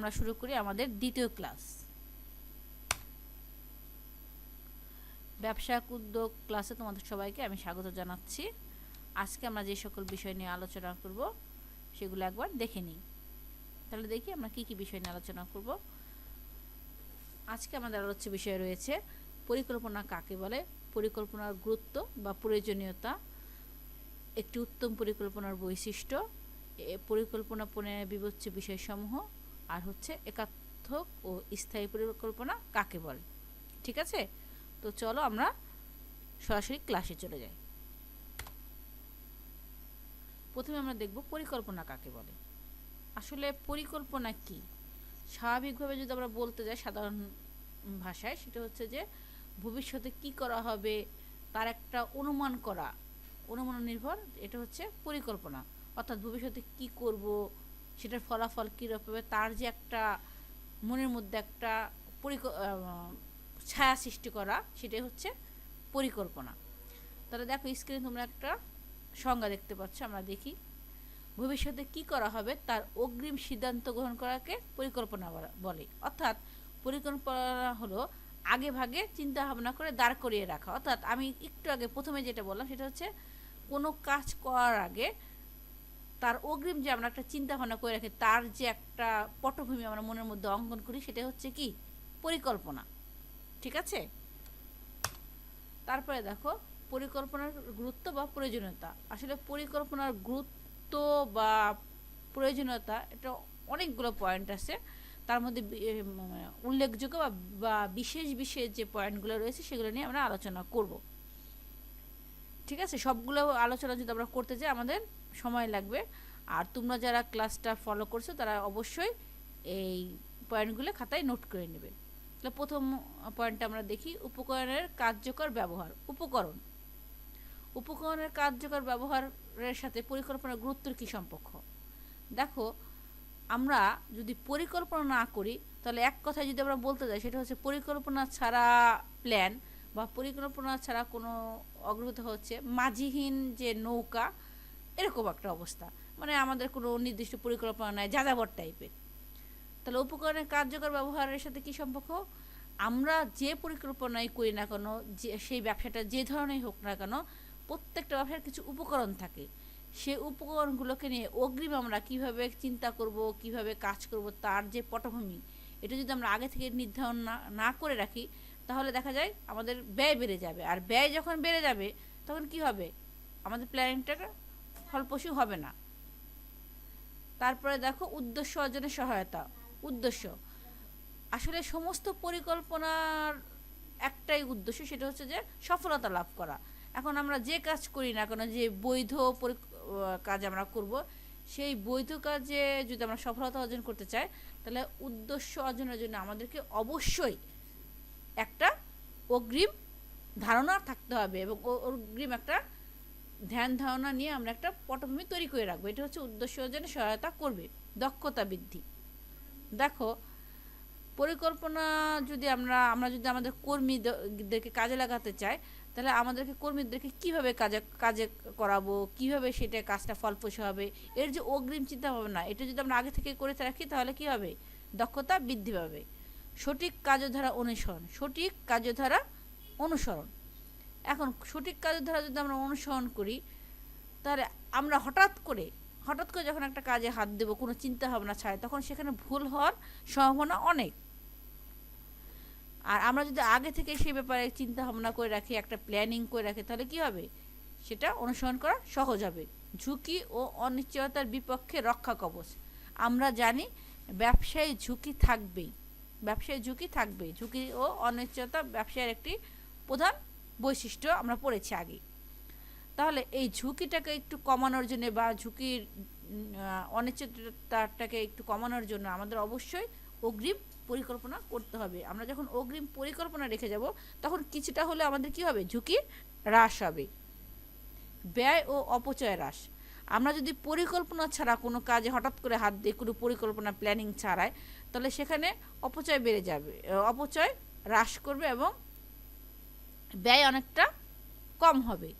আমরা শুরু করি আমাদের দ্বিতীয় ক্লাস। ব্যবসায়িক উদ্যোগ ক্লাসে তোমাদের সবাইকে আমি স্বাগত জানাচ্ছি। আজকে আমরা যে সকল বিষয় নিয়ে আলোচনা করব সেগুলো একবার দেখে নিই। তাহলে দেখি আমরা কি কি বিষয় নিয়ে আলোচনা করব। আজকে আমাদের আলোচ্য বিষয় রয়েছে পরিকল্পনা কাকে বলে, পরিকল্পনার গুরুত্ব বা প্রয়োজনীয়তা, একটি উত্তম পরিকল্পনার বৈশিষ্ট্য, পরিকল্পনা প্রণয়নের বিবেচ্য বিষয়সমূহ, আর হচ্ছে একাত্মক ও স্থায়ী পরিকল্পনা কাকে বলে। ঠিক আছে, তো চলো আমরা সরাসরি ক্লাসে চলে যাই। প্রথমে আমরা দেখব পরিকল্পনা কাকে বলে। আসলে পরিকল্পনা কি? স্বাভাবিকভাবে যদি আমরা বলতে যাই সাধারণ ভাষায়, সেটা হচ্ছে যে ভবিষ্যতে কি করা হবে তার একটা অনুমান করা, অনুমান নির্ভর, এটা হচ্ছে পরিকল্পনা। অর্থাৎ ভবিষ্যতে কি করব, সেটার ফলাফল কীরকম হবে, তার যে একটা মনের মধ্যে একটা ছায়া সৃষ্টি করা, সেটাই হচ্ছে পরিকল্পনা। তাহলে দেখো স্ক্রিনে তোমরা একটা সংজ্ঞা দেখতে পাচ্ছ। আমরা দেখি, ভবিষ্যতে কি করা হবে তার অগ্রিম সিদ্ধান্ত গ্রহণ করাকে পরিকল্পনা বলে। অর্থাৎ পরিকল্পনা হলো আগে ভাগে চিন্তা ভাবনা করে দাঁড় করিয়ে রাখা। অর্থাৎ আমি একটু আগে প্রথমে যেটা বললাম সেটা হচ্ছে কোনো কাজ করার আগে তার অগ্রিম যে আমরা একটা চিন্তা ভাবনা করে রাখি, তার যে একটা পটভূমি আমরা মনের মধ্যে অঙ্কন করি, সেটা হচ্ছে কি পরিকল্পনা। ঠিক আছে, তারপরে দেখো পরিকল্পনার গুরুত্ব বা প্রয়োজনীয়তা। আসলে পরিকল্পনার গুরুত্ব বা প্রয়োজনীয়তা এটা অনেকগুলো পয়েন্ট আছে। তার মধ্যে উল্লেখযোগ্য বা বিশেষ বিশেষ যে পয়েন্টগুলো রয়েছে সেগুলো নিয়ে আমরা আলোচনা করব। ঠিক আছে, সবগুলো আলোচনা যদি আমরা করতে যাই আমাদের সময় লাগবে। আর তোমরা যারা ক্লাসটা ফলো করছো তারা অবশ্যই এই পয়েন্টগুলো খাতায় নোট করে নেবে। তাহলে প্রথম পয়েন্টটা আমরা দেখি, উপকরণের কার্যকর ব্যবহার। উপকরণের কার্যকর ব্যবহারের সাথে পরিকল্পনার গুরুত্বের কী সম্পর্ক? দেখো, আমরা যদি পরিকল্পনা না করি তাহলে এক কথায় যদি আমরা বলতে যাই সেটা হচ্ছে পরিকল্পনা ছাড়া প্ল্যান বা পরিকল্পনা ছাড়া কোনো অগ্রগতি হচ্ছে মাঝিহীন যে নৌকা, এরকম একটা অবস্থা। মানে আমাদের কোনো নির্দিষ্ট পরিকল্পনা নাই, যাযাবর টাইপের। তাহলে উপকরণের কার্যকর ব্যবহারের সাথে কী সম্পর্ক? আমরা যে পরিকল্পনাই করি না কেন, যে সেই ব্যবসাটা যে ধরনের হোক না কেন, প্রত্যেকটা ব্যবসার কিছু উপকরণ থাকে। সেই উপকরণগুলোকে নিয়ে অগ্রিম আমরা কিভাবে চিন্তা করব, কিভাবে কাজ করব, তার যে পটভূমি, এটা যদি আমরা আগে থেকে নির্ধারণ না করে রাখি তাহলে দেখা যায় আমাদের ব্যয় বেড়ে যাবে। আর ব্যয় যখন বেড়ে যাবে তখন কি হবে? আমাদের প্ল্যানিংটা ফলপ্রসূ হবে না। তারপরে দেখো উদ্দেশ্য অর্জনের সহায়তা। উদ্দেশ্য, আসলে সমস্ত পরিকল্পনার একটাই উদ্দেশ্য, সেটা হচ্ছে যে সফলতা লাভ করা। এখন আমরা যে কাজ করি না কেন, যে বৈধ কাজ আমরা করব, সেই বৈধ কাজে যদি আমরা সফলতা অর্জন করতে চাই তাহলে উদ্দেশ্য অর্জনের জন্য আমাদেরকে অবশ্যই একটা অগ্রিম ধারণা থাকতে হবে এবং অগ্রিম একটা ধ্যান ধারণা নিয়ে আমরা একটা পটভূমি তৈরি করে রাখবো। এটা হচ্ছে উদ্দেশ্য অর্জনে সহায়তা করবে। দক্ষতা বৃদ্ধি। দেখো, পরিকল্পনা যদি আমরা যদি আমাদের কর্মীদেরকে কাজে লাগাতে চাই তাহলে আমাদেরকে কর্মীদেরকে কীভাবে কাজে করাবো, কীভাবে সেটা কাজটা ফলপ্রসূ হবে, এর যে অগ্রিম চিন্তা ভাবনা, এটা যদি আমরা আগে থেকে করে রাখি তাহলে কি হবে? দক্ষতা বৃদ্ধি পাবে। সঠিক কার্যধারা অনুসরণ। এখন সঠিক কার্যধারা যদি আমরা অনুসরণ করি তাহলে আমরা হঠাৎ করে যখন একটা কাজে হাত দেবো কোনো চিন্তা ভাবনা ছাড়া, তখন সেখানে ভুল হওয়ার সম্ভাবনা অনেক। আর আমরা যদি আগে থেকে সেই ব্যাপারে চিন্তা ভাবনা করে রাখি, একটা প্ল্যানিং করে রাখি, তাহলে কি হবে? সেটা অনুসরণ করা সহজ হবে। ঝুঁকি ও অনিশ্চয়তার বিপক্ষে রক্ষা কবচ। আমরা জানি ব্যবসায় ঝুঁকি থাকবেই, ঝুঁকি ও অনিশ্চয়তা ব্যবসায়ের একটি প্রধান বৈশিষ্ট্য, আমরা পড়েছি আগে। তাহলে এই ঝুঁকিটাকে একটু কমানোর জন্য বা ঝুঁকির অনিশ্চয়তাটাকে একটু কমানোর জন্য আমাদের অবশ্যই অগ্রিম পরিকল্পনা করতে হবে। আমরা যখন অগ্রিম পরিকল্পনা রেখে যাব তখন কিছুটা হলে আমাদের কি হবে? ঝুঁকি হ্রাস হবে। ব্যয় ও অপচয় হ্রাস। আমরা যদি পরিকল্পনা ছাড়া কোনো কাজে হঠাৎ করে হাত দিই, কোনো পরিকল্পনা প্ল্যানিং ছাড়াই, তাহলে সেখানে অপচয় বেড়ে যাবে, অপচয় হ্রাস করবে এবং ব্যয় অনেকটা কম হবে।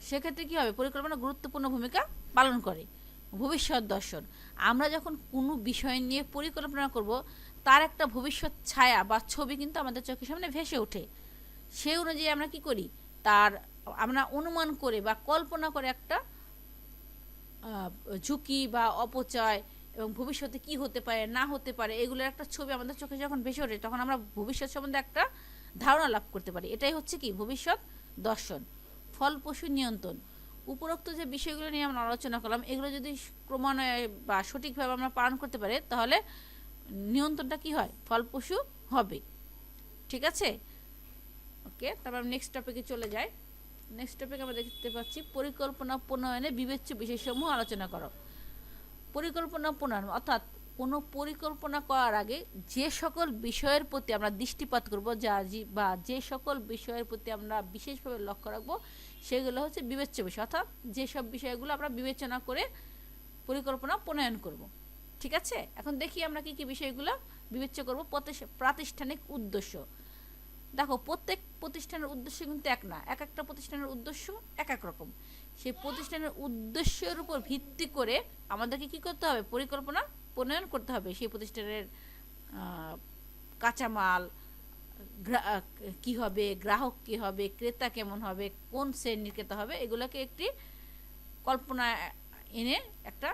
সেক্ষেত্রে কী হবে? পরিকল্পনা গুরুত্বপূর্ণ ভূমিকা পালন করে। ভবিষ্যৎ দর্শন। আমরা যখন কোনো বিষয় নিয়ে পরিকল্পনা করব, তার একটা ভবিষ্যৎ ছায়া বা ছবি কিন্তু আমাদের চোখের সামনে ভেসে ওঠে। সেই অনুযায়ী আমরা কি করি, তার আমরা অনুমান করে বা কল্পনা করে একটা ঝুঁকি বা অপচয় এবং ভবিষ্যতে কি হতে পারে না হতে পারে এগুলোর একটা ছবি আমাদের চোখে যখন ভেসে ওঠে, তখন আমরা ভবিষ্যৎ সম্বন্ধে একটা ধারণা লাভ করতে পারি। এটাই হচ্ছে কি ভবিষ্যৎ দর্শন। ফলপ্রসূ নিয়ন্ত্রণ। উপরোক্ত যে বিষয়গুলো নিয়ে আমরা আলোচনা করলাম, এগুলো যদি ক্রমান্বয়ে বা সঠিকভাবে আমরা পালন করতে পারি, তাহলে নিয়ন্ত্রণটা কি হয়, ফলপ্রসূ হবে। ঠিক আছে, ওকে। তারপর নেক্সট টপিকে চলে যাই। নেক্সট টপিক আমরা দেখতে পাচ্ছি পরিকল্পনা প্রণয়নে বিবেচ্য বিষয়সমূহ আলোচনা করো। পরিকল্পনা প্রণয়ন অর্থাৎ কোনো পরিকল্পনা করার আগে যে সকল বিষয়ের প্রতি আমরা দৃষ্টিপাত করব বা যে সকল বিষয়ের প্রতি আমরা বিশেষভাবে লক্ষ্য রাখবো, সেগুলো হচ্ছে বিবেচ্য বিষয়, অর্থাৎ যেসব বিষয়গুলো আমরা বিবেচনা করে পরিকল্পনা প্রণয়ন করব। ঠিক আছে, এখন দেখি আমরা কি কি বিষয়গুলো বিবেচ্য করব। প্রাতিষ্ঠানিক উদ্দেশ্য। দেখো, প্রত্যেক প্রতিষ্ঠানের উদ্দেশ্য কিন্তু এক না, এক একটা প্রতিষ্ঠানের উদ্দেশ্য এক এক রকম। সেই প্রতিষ্ঠানের উদ্দেশ্যের উপর ভিত্তি করে আমাদেরকে কি করতে হবে, পরিকল্পনা প্রণয়ন করতে হবে। সেই প্রতিষ্ঠানের কাঁচামাল কি হবে, গ্রাহক কি হবে, ক্রেতা কেমন হবে, কোন শ্রেণীর ক্রেতা হবে, এগুলোকে একটি কল্পনা এনে একটা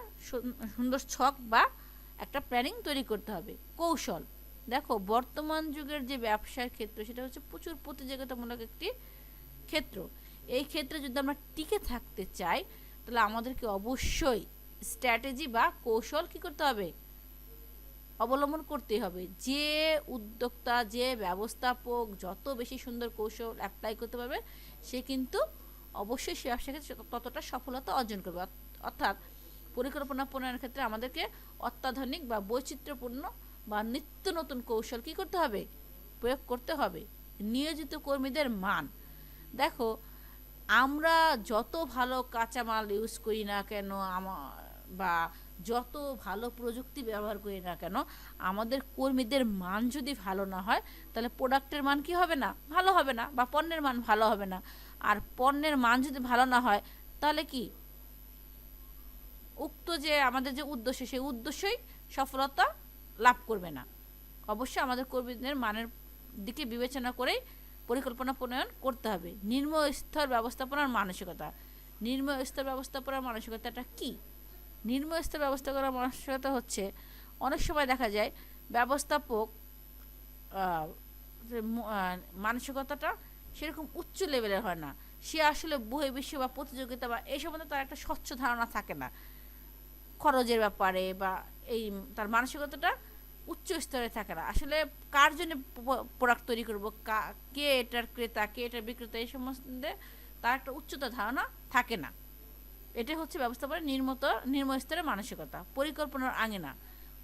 সুন্দর ছক বা একটা প্ল্যানিং তৈরি করতে হবে। কৌশল। দেখো, বর্তমান যুগের যে ব্যবসার ক্ষেত্র, সেটা হচ্ছে প্রচুর প্রতিযোগিতামূলক একটি ক্ষেত্র। এই ক্ষেত্রে যদি আমরা টিকে থাকতে চাই, তাহলে আমাদেরকে অবশ্যই স্ট্র্যাটেজি বা কৌশল কি করতে হবে, অবলম্বন করতে হবে। যে উদ্যোক্তা, যে ব্যবস্থাপক যত বেশি সুন্দর কৌশল অ্যাপ্লাই করতে পারবে, সে কিন্তু অবশ্যই সে ব্যবসার ক্ষেত্রে ততটা সফলতা অর্জন করবে। অর্থাৎ পরিকল্পনা প্রণয়নের ক্ষেত্রে আমাদেরকে অত্যাধুনিক বা বৈচিত্র্যপূর্ণ বা নিত্য নতুন কৌশল কি করতে হবে, প্রয়োগ করতে হবে। নিয়োজিত কর্মীদের মান। দেখো, আমরা যত ভালো কাঁচামাল ইউজ করি না কেন, বা যত ভালো প্রযুক্তি ব্যবহার করি না কেন, আমাদের কর্মীদের মান যদি ভালো না হয়, তাহলে প্রোডাক্টের মান কি হবে না, ভালো হবে না, বা পণ্যের মান ভালো হবে না। আর পণ্যের মান যদি ভালো না হয়, তাহলে কি উক্ত যে আমাদের যে উদ্দেশ্য, সেই উদ্দেশ্যই সফলতা লাভ করবে না। অবশ্যই আমাদের কর্মীদের মানের দিকে বিবেচনা করেই পরিকল্পনা প্রণয়ন করতে হবে। নিম্ন স্তর ব্যবস্থাপনার মানসিকতা। নিম্ন স্তর ব্যবস্থাপনার মানসিকতাটা কি? নিম্ন স্তর ব্যবস্থাপনার মানসিকতা হচ্ছে, অনেক সময় দেখা যায় ব্যবস্থাপক মানসিকতাটা সেরকম উচ্চ লেভেলের হয় না। সে আসলে বহির্বিশ্ব বা প্রতিযোগিতা বা এই সম্বন্ধে তার একটা স্বচ্ছ ধারণা থাকে না, খরচের ব্যাপারে, বা এই তার মানসিকতাটা উচ্চ স্তরে থাকে না। আসলে কার জন্য প্রোডাক্ট তৈরি করবো, কে এটার ক্রেতা, কে এটার বিক্রেতা, এই সম্বন্ধে তার একটা উচ্চতা ধারণা থাকে না। এটা হচ্ছে ব্যবস্থাপনার নিম্ন স্তরের মানসিকতা। পরিকল্পনার আঙিনা।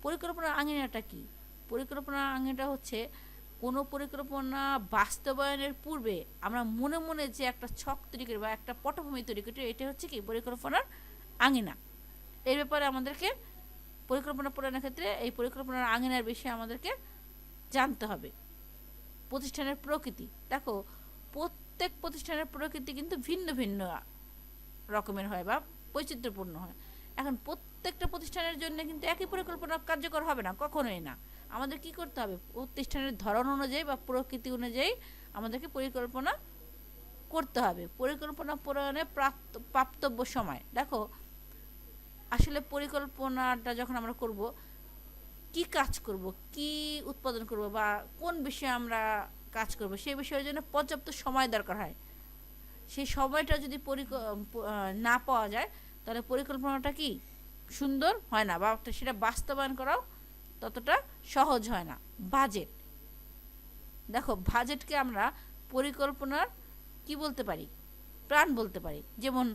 পরিকল্পনার আঙিনাটা কি? পরিকল্পনার আঙিনাটা হচ্ছে কোনো পরিকল্পনা বাস্তবায়নের পূর্বে আমরা মনে মনে যে একটা ছক তৈরি করি বা একটা পটভূমি তৈরি করি, এটা হচ্ছে কি পরিকল্পনার আঙিনা। এই ব্যাপারে আমাদেরকে পরিকল্পনা প্রণয়নের ক্ষেত্রে এই পরিকল্পনার আঙিনার বিষয়ে আমাদেরকে জানতে হবে। প্রতিষ্ঠানের প্রকৃতি। দেখো, প্রত্যেক প্রতিষ্ঠানের প্রকৃতি কিন্তু ভিন্ন ভিন্ন রকমের হয় বা বৈচিত্র্যপূর্ণ হয়। এখন প্রত্যেকটা প্রতিষ্ঠানের জন্য কিন্তু একই পরিকল্পনা কার্যকর হবে না, কখনোই না। আমাদের কি করতে হবে, প্রতিষ্ঠানের ধরন অনুযায়ী বা প্রকৃতি অনুযায়ী আমাদেরকে পরিকল্পনা করতে হবে। পরিকল্পনা প্রণয়নের প্রাপ্তব্য সময়। দেখো, আসলে পরিকল্পনাটা যখন আমরা করব, কি কাজ করব, কি উৎপাদন করব, বা কোন বিষয়ে আমরা কাজ করব, সেই বিষয়ের জন্য পর্যাপ্ত সময় দরকার হয়। সেই সময়টা যদি না পাওয়া যায়, তাহলে পরিকল্পনাটা কি সুন্দর হয় না, বা সেটা বাস্তবায়ন করাও ততটা সহজ হয় না। বাজেট। দেখো, বাজেটকে আমরা পরিকল্পনার কি বলতে পারি, প্রাণ বলতে পারি। যেমন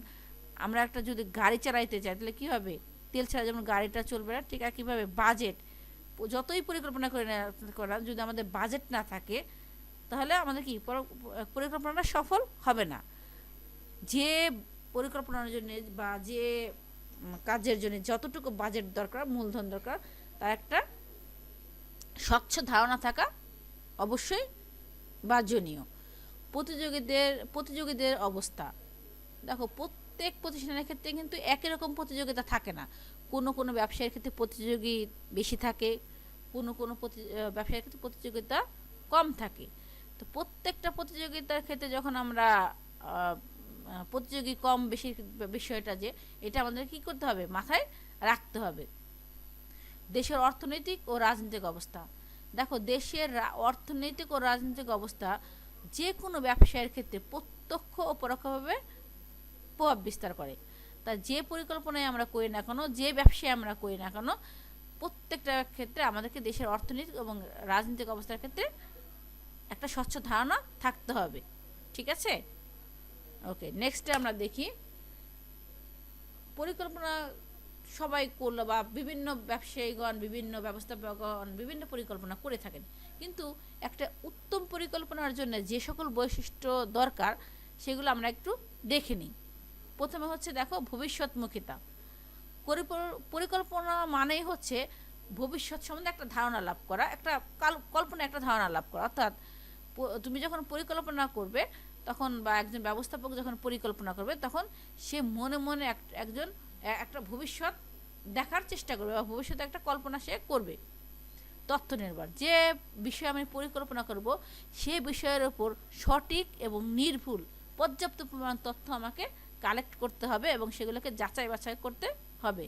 আমরা একটা যদি গাড়ি চালাইতে চাই, তাহলে কী হবে, তেল ছাড়া যেমন গাড়িটা চলবে না, ঠিক একইভাবে বাজেট যতই পরিকল্পনা করে করা, যদি আমাদের বাজেট না থাকে, তাহলে আমাদের কি পরিকল্পনাটা সফল হবে না। যে পরিকল্পনার জন্য বা যে কাজের জন্য যতটুকু বাজেট দরকার, মূলধন দরকার, তার একটা স্বচ্ছ ধারণা থাকা অবশ্যই বাঞ্ছনীয়। প্রতিযোগীদের অবস্থা। দেখো, প্রত্যেক প্রতিষ্ঠানের ক্ষেত্রে কিন্তু একই রকম প্রতিযোগিতা থাকে না। কোনো কোনো ব্যবসায়ের ক্ষেত্রে প্রতিযোগী বেশি থাকে, কোনো কোনো ব্যবসায়ের ক্ষেত্রে প্রতিযোগিতা কম থাকে। তো প্রত্যেকটা প্রতিযোগিতার ক্ষেত্রে যখন আমরা প্রতিযোগী কম বেশি বিষয়টা যে এটা আমাদের কি করতে হবে, মাথায় রাখতে হবে। দেশের অর্থনৈতিক ও রাজনৈতিক অবস্থা, দেখো দেশের অর্থনৈতিক ও রাজনৈতিক অবস্থা যে কোনো ব্যবসায়ের ক্ষেত্রে প্রত্যক্ষ ও পরোক্ষভাবে প্রভাব বিস্তার করে। তা যে পরিকল্পনায় আমরা করি না কেন, যে ব্যবসায় আমরা করি না কেন, প্রত্যেকটা ক্ষেত্রে আমাদেরকে দেশের অর্থনৈতিক এবং রাজনৈতিক অবস্থার ক্ষেত্রে একটা স্বচ্ছ ধারণা থাকতে হবে। ঠিক আছে, ওকে। নেক্সটে আমরা দেখি পরিকল্পনা সবাই করলো বা বিভিন্ন ব্যবসায়ীগণ, বিভিন্ন ব্যবস্থাপকগণ বিভিন্ন পরিকল্পনা করে থাকেন, কিন্তু একটা উত্তম পরিকল্পনার জন্য যে সকল বৈশিষ্ট্য দরকার সেগুলো আমরা একটু দেখে নিই। প্রথমে হচ্ছে দেখো ভবিষ্যৎমুখিতা। পরিকল্পনা মানেই হচ্ছে ভবিষ্যৎ সম্বন্ধে একটা ধারণা লাভ করা, একটা কল্পনা, একটা ধারণা লাভ করা। অর্থাৎ তুমি যখন পরিকল্পনা করবে তখন, বা একজন ব্যবস্থাপক যখন পরিকল্পনা করবে তখন সে মনে মনে একটা ভবিষ্যৎ দেখার চেষ্টা করবে বা ভবিষ্যতে একটা কল্পনা সে করবে। তথ্য নির্ভর, যে বিষয়ে আমি পরিকল্পনা করব সে বিষয়ের ওপর সঠিক এবং নির্ভুল পর্যাপ্ত পরিমাণ তথ্য আমাকে কালেক্ট করতে হবে এবং সেগুলোকে যাচাই বাছাই করতে হবে।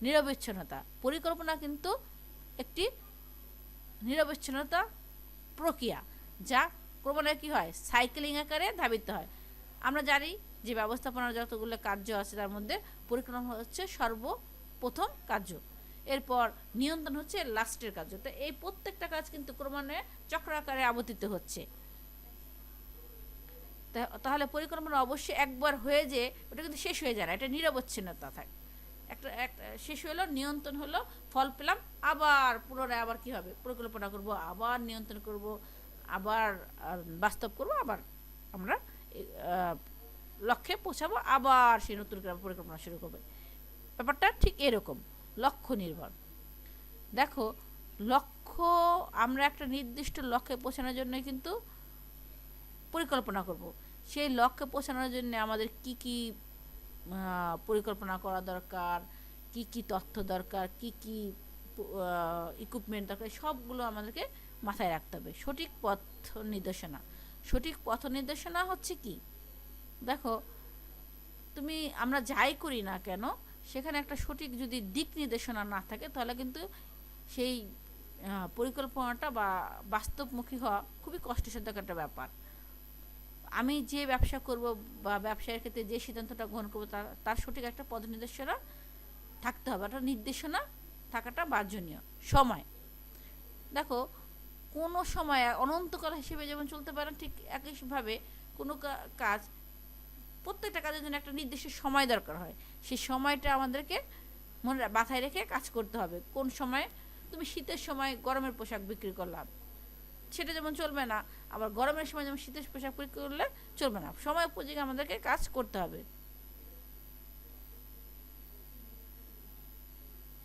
নিরবচ্ছিন্নতা, পরিকল্পনা কিন্তু একটি নিরবচ্ছিন্নতা প্রক্রিয়া, যা ক্রমান্বয়ে কী হয়, সাইকেলিং আকারে ধাবিত হয়। আমরা জানি যে ব্যবস্থাপনার যতগুলো কার্য আছে তার মধ্যে পরিকল্পনা হচ্ছে সর্বপ্রথম কার্য, এরপর নিয়ন্ত্রণ হচ্ছে লাস্টের কার্য। তো এই প্রত্যেকটা কাজ কিন্তু ক্রমান্বয়ে চক্রাকারে আবর্তিত হচ্ছে। তাহলে পরিকল্পনা অবশ্যই একবার হয়ে যে ওটা কিন্তু শেষ হয়ে যায় না, এটা নিরবচ্ছিন্নতা থাকে। একটা শেষ হলো, নিয়ন্ত্রণ হলো, ফল পেলাম, আবার পুনরায় আবার কি হবে, পরিকল্পনা করব, আবার নিয়ন্ত্রণ করব, আবার বাস্তব করব, আবার আমরা লক্ষ্যে পৌঁছাবো, আবার সেই নতুন করে পরিকল্পনা শুরু করবে। ব্যাপারটা ঠিক এরকম, লক্ষ্য নির্ভর। দেখো লক্ষ্য, আমরা একটা নির্দিষ্ট লক্ষ্যে পৌঁছানোর জন্য কিন্তু পরিকল্পনা করব। সেই লক্ষ্যে পৌঁছানোর জন্য আমাদের কি কি পরিকল্পনা করা দরকার, কি কি তথ্য দরকার, কি কি ইকুইপমেন্ট দরকার, সবগুলো আমাদেরকে মাথায় রাখতে হবে। সঠিক পথ নির্দেশনা, সঠিক পথ নির্দেশনা হচ্ছে কি, দেখো আমরা যাই করি না কেন সেখানে একটা সঠিক যদি দিক নির্দেশনা না থাকে তাহলে কিন্তু সেই পরিকল্পনাটা বা বাস্তবমুখী হওয়া খুবই কষ্টসাধ্য একটা ব্যাপার। আমি যে ব্যবসা করব বা ব্যবসায়ের ক্ষেত্রে যে সিদ্ধান্তটা গ্রহণ করবো তার সঠিক একটা পথ নির্দেশনা থাকতে হবে, একটা নির্দেশনা থাকাটা বাঞ্ছনীয়। সময়, দেখো কোনো সময় অনন্তকাল হিসেবে যেমন চলতে পারে, ঠিক একইভাবে কোনো কাজ, প্রত্যেকটা কাজের জন্য একটা নির্দিষ্ট সময় দরকার হয়। সেই সময়টা আমাদেরকে মাথায় রেখে কাজ করতে হবে। কোন সময় তুমি শীতের সময় গরমের পোশাক বিক্রি করলাম, সেটা যেমন চলবে না, আবার গরমের সময় যেমন শীতের পোশাক বিক্রি করলে চলবে না। সময় উপযোগী আমাদেরকে কাজ করতে হবে।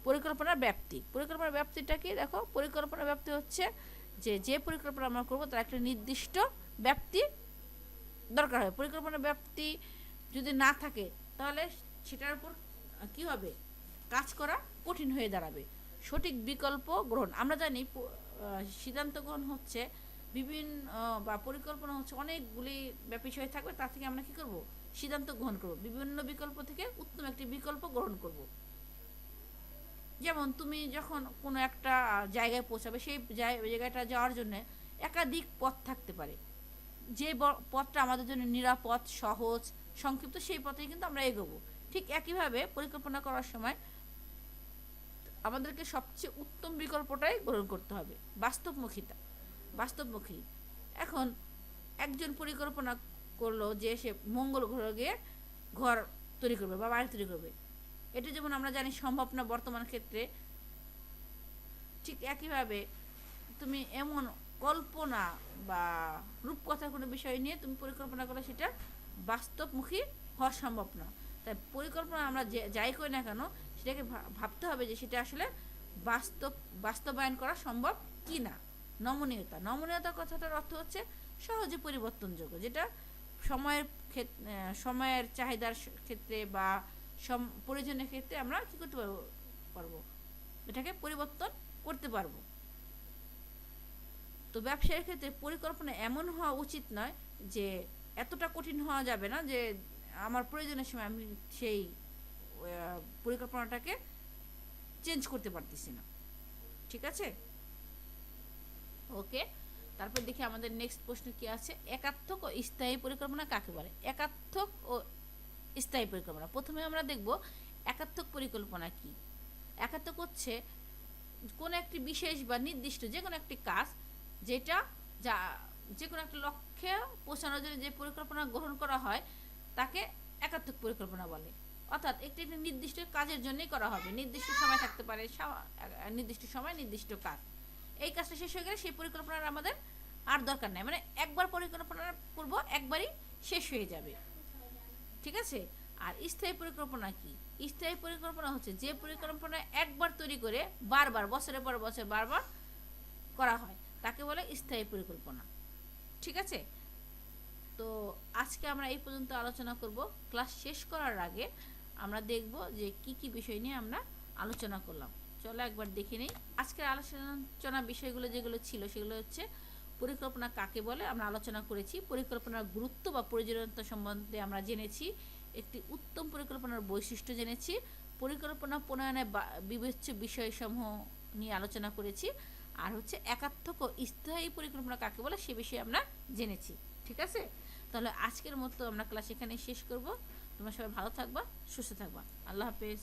পরিকল্পনার ব্যাপ্তি, পরিকল্পনার ব্যাপ্তিটা কি, দেখো পরিকল্পনার ব্যাপ্তি হচ্ছে যে পরিকল্পনা আমরা করবো তার একটা নির্দিষ্ট ব্যাপ্তি দরকার হয়। পরিকল্পনার ব্যাপ্তি যদি না থাকে তাহলে সেটার উপর কি হবে, কাজ করা কঠিন হয়ে দাঁড়াবে। সঠিক বিকল্প গ্রহণ, আমরা জানি সিদ্ধান্ত গ্রহণ হচ্ছে বিভিন্ন বা পরিকল্পনা হচ্ছে অনেকগুলি বিষয় থাকবে, তার থেকে আমরা কি করব, সিদ্ধান্ত গ্রহণ করব, বিভিন্ন বিকল্প থেকে উত্তম একটি বিকল্প গ্রহণ করব। যেমন তুমি যখন কোনো একটা জায়গায় পৌঁছাবে, সেই জায়গাটা যাওয়ার জন্য একাধিক পথ থাকতে পারে, যে পথটা আমাদের জন্য নিরাপদ, সহজ, সংক্ষিপ্ত, সেই পথেই কিন্তু আমরা এগোবো। ঠিক একইভাবে পরিকল্পনা করার সময় আমাদেরকে সবচেয়ে উত্তম বিকল্পটাই গ্রহণ করতে হবে। বাস্তবমুখী, এখন একজন পরিকল্পনা করলো যে সে মঙ্গল গ্রহে গিয়ে ঘর তৈরি করবে বা বাড়ি তৈরি করবে, এটা যেমন আমরা জানি সম্ভব না বর্তমান ক্ষেত্রে, ঠিক একইভাবে তুমি এমন কল্পনা বা রূপকথার কোনো বিষয় নিয়ে তুমি পরিকল্পনা করলে সেটা বাস্তবমুখী হওয়া সম্ভব না। তাই পরিকল্পনা আমরা যাই করি না কেন সেটাকে ভাবতে হবে যে সেটা আসলে বাস্তবায়ন করা সম্ভব কি না। নমনীয়তার কথাটার অর্থ হচ্ছে সহজে পরিবর্তনযোগ্য, যেটা সময়ের সময়ের চাহিদার ক্ষেত্রে বা প্রয়োজনের ক্ষেত্রে আমরা কী করতে পারবো, এটাকে পরিবর্তন করতে পারবো। তো ব্যবসায়ের ক্ষেত্রে পরিকল্পনা এমন হওয়া উচিত নয় যে এতটা কঠিন হওয়া যাবে না যে আমার প্রয়োজনের সময় আমি সেই পরিকল্পনাটাকে চেঞ্জ করতে পারতেছি না। ঠিক আছে, ওকে। তারপর দেখি আমাদের নেক্সট প্রশ্ন কি আছে। একাত্মক ও স্থায়ী পরিকল্পনা কাকে বলে? একাত্মক ও স্থায়ী পরিকল্পনা, প্রথমে আমরা দেখব একাত্মক পরিকল্পনা কি। একাত্মক হচ্ছে কোন একটি বিশেষ বা নির্দিষ্ট যে কোনো একটি কাজ যেটা যে কোনো একটা লক্ষ্যে পৌঁছানোর জন্য যে পরিকল্পনা গ্রহণ করা হয় তাকে একাত্মক পরিকল্পনা বলে। অর্থাৎ একটি নির্দিষ্ট কাজের জন্যই করা হবে, নির্দিষ্ট সময় থাকতে পারে, নির্দিষ্ট সময় নির্দিষ্ট কাজ। এই কাজটা শেষ হয়ে গেলে সেই পরিকল্পনার আমাদের আর দরকার নেই, মানে একবার পরিকল্পনা করব একবারই শেষ হয়ে যাবে। ঠিক আছে। আর স্থায়ী পরিকল্পনা কি? স্থায়ী পরিকল্পনা হচ্ছে যে পরিকল্পনা একবার তৈরি করে বারবার বছরের পর বছর বারবার করা হয় তাকে বলে স্থায়ী পরিকল্পনা। ঠিক আছে। তো আজকে আমরা এই পর্যন্ত আলোচনা করব। ক্লাস শেষ করার আগে আমরা দেখব যে কি কি বিষয় নিয়ে আমরা আলোচনা করলাম। চলো একবার দেখে নিই। আজকের আলোচনা বিষয়গুলো যেগুলো ছিল সেগুলো হচ্ছে পরিকল্পনা কাকে বলে আমরা আলোচনা করেছি, পরিকল্পনার গুরুত্ব বা প্রয়োজনীয়তা সম্বন্ধে আমরা জেনেছি, একটি উত্তম পরিকল্পনার বৈশিষ্ট্য জেনেছি, পরিকল্পনা প্রণয়নে বিবেচ্য বিষয়সমূহ নিয়ে আলোচনা করেছি, আর হচ্ছে একাত্মক ও স্থায়ী পরিকল্পনা কাকে বলে সে বিষয়ে আমরা জেনেছি। ঠিক আছে, তাহলে আজকের মতো আমরা ক্লাস এখানে শেষ করব। তোমরা সবাই ভালো থাকবা, সুস্থ থাকবা। আল্লাহ হাফেজ।